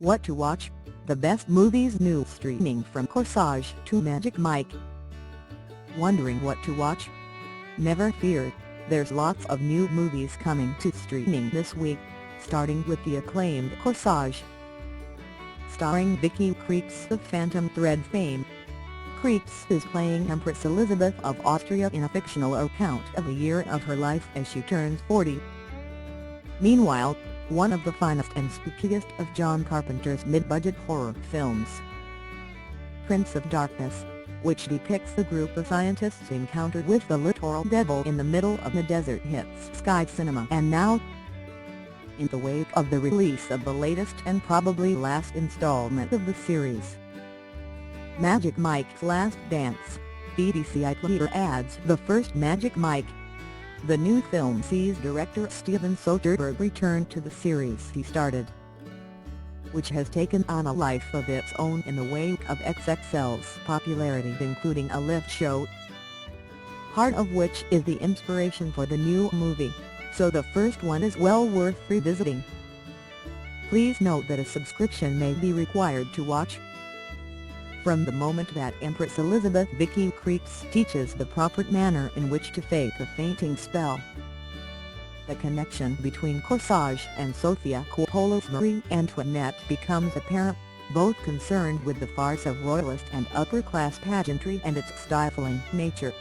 What to watch, the best movies new streaming from Corsage to Magic Mike. Wondering what to watch? Never fear, there's lots of new movies coming to streaming this week, starting with the acclaimed Corsage. Starring Vicky Krieps of Phantom Thread fame. Krieps is playing Empress Elisabeth of Austria in a fictional account of the year of her life as she turns 40. Meanwhile, one of the finest and spookiest of John Carpenter's mid-budget horror films, Prince of Darkness, which depicts a group of scientists encountered with the literal devil in the middle of the desert, hits Sky Cinema. And now, in the wake of the release of the latest and probably last installment of the series, Magic Mike's Last Dance, BBC iPlayer adds the first Magic Mike. The new film sees director Steven Soderbergh return to the series he started, which has taken on a life of its own in the wake of XXL's popularity, including a lift show, part of which is the inspiration for the new movie, so the first one is well worth revisiting. Please note that a subscription may be required to watch. From the moment that Empress Elisabeth Vicky Krieps teaches the proper manner in which to fake a fainting spell, the connection between Corsage and Sofia Coppola's Marie Antoinette becomes apparent, both concerned with the farce of royalist and upper-class pageantry and its stifling nature.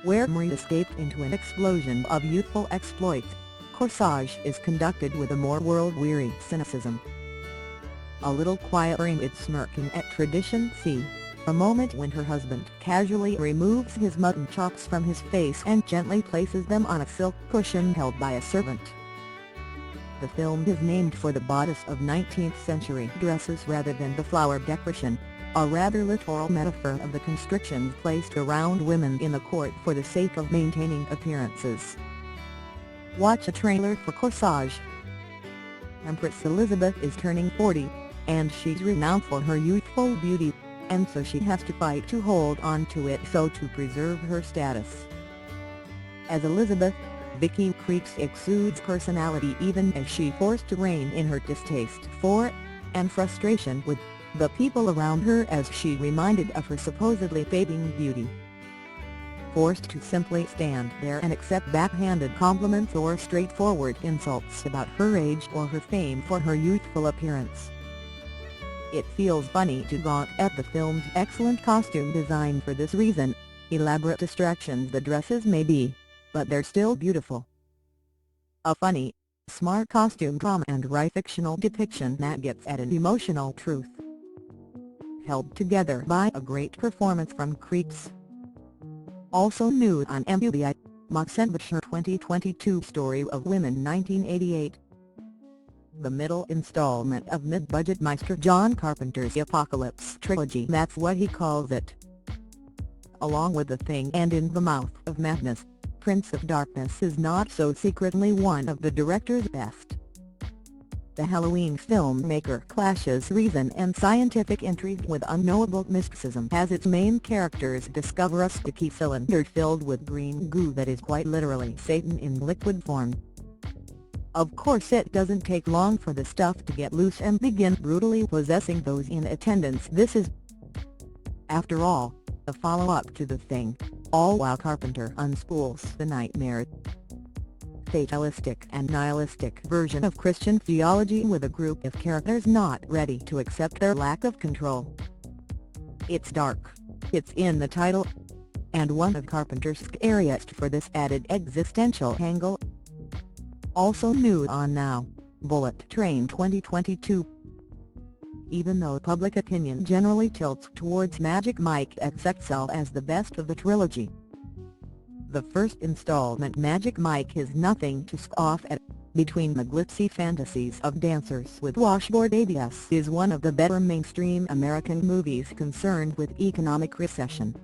Where Marie escaped into an explosion of youthful exploits, Corsage is conducted with a more world-weary cynicism. A little quieter in its smirking at tradition. See a moment when her husband casually removes his mutton chops from his face and gently places them on a silk cushion held by a servant. The film is named for the bodice of 19th-century dresses rather than the flower decoration, a rather literal metaphor of the constrictions placed around women in the court for the sake of maintaining appearances. Watch a trailer for Corsage. Empress Elisabeth is turning 40, and she's renowned for her youthful beauty, and so she has to fight to hold on to it so to preserve her status. As Elizabeth, Vicky Krieps exudes personality even as she forced to rein in her distaste for, and frustration with, the people around her as she reminded of her supposedly fading beauty. Forced to simply stand there and accept backhanded compliments or straightforward insults about her age or her fame for her youthful appearance. It feels funny to gawk at the film's excellent costume design for this reason, elaborate distractions the dresses may be, but they're still beautiful. A funny, smart costume drama and fictional depiction that gets at an emotional truth, held together by a great performance from Krieps. Also new on MUBI, Moxenbach's 2022 Story of Women 1988. The middle installment of mid-budget Meister John Carpenter's Apocalypse trilogy, that's what he calls it. Along with The Thing and In the Mouth of Madness, Prince of Darkness is not so secretly one of the director's best. The Halloween filmmaker clashes reason and scientific intrigue with unknowable mysticism as its main characters discover a sticky cylinder filled with green goo that is quite literally Satan in liquid form. Of course, it doesn't take long for the stuff to get loose and begin brutally possessing those in attendance. This is, after all, a follow-up to The Thing, all while Carpenter unspools the nightmare, fatalistic and nihilistic version of Christian theology with a group of characters not ready to accept their lack of control. It's dark, it's in the title, and one of Carpenter's scariest for this added existential angle. Also new on Now, Bullet Train 2022. Even though public opinion generally tilts towards Magic Mike XXL as the best of the trilogy, the first installment Magic Mike is nothing to scoff at. Between the glitzy fantasies of dancers with washboard abs is one of the better mainstream American movies concerned with economic recession.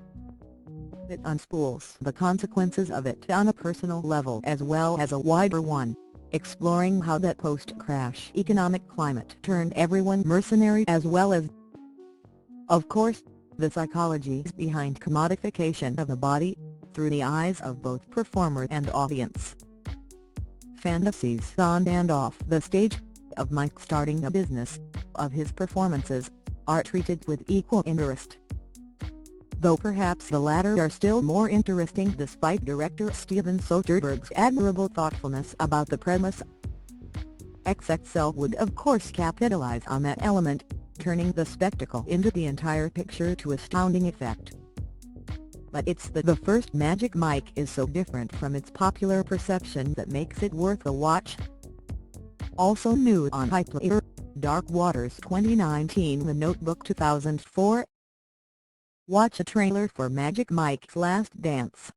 It unspools the consequences of it on a personal level as well as a wider one, exploring how that post-crash economic climate turned everyone mercenary as well as, of course, the psychologies behind commodification of the body, through the eyes of both performer and audience. Fantasies on and off the stage, of Mike starting a business, of his performances, are treated with equal interest. Though perhaps the latter are still more interesting despite director Steven Soderbergh's admirable thoughtfulness about the premise. XXL would of course capitalize on that element, turning the spectacle into the entire picture to astounding effect. But it's the first Magic Mike is so different from its popular perception that makes it worth a watch. Also new on iPlayer, Dark Waters 2019, The Notebook 2004. Watch a trailer for Magic Mike's Last Dance.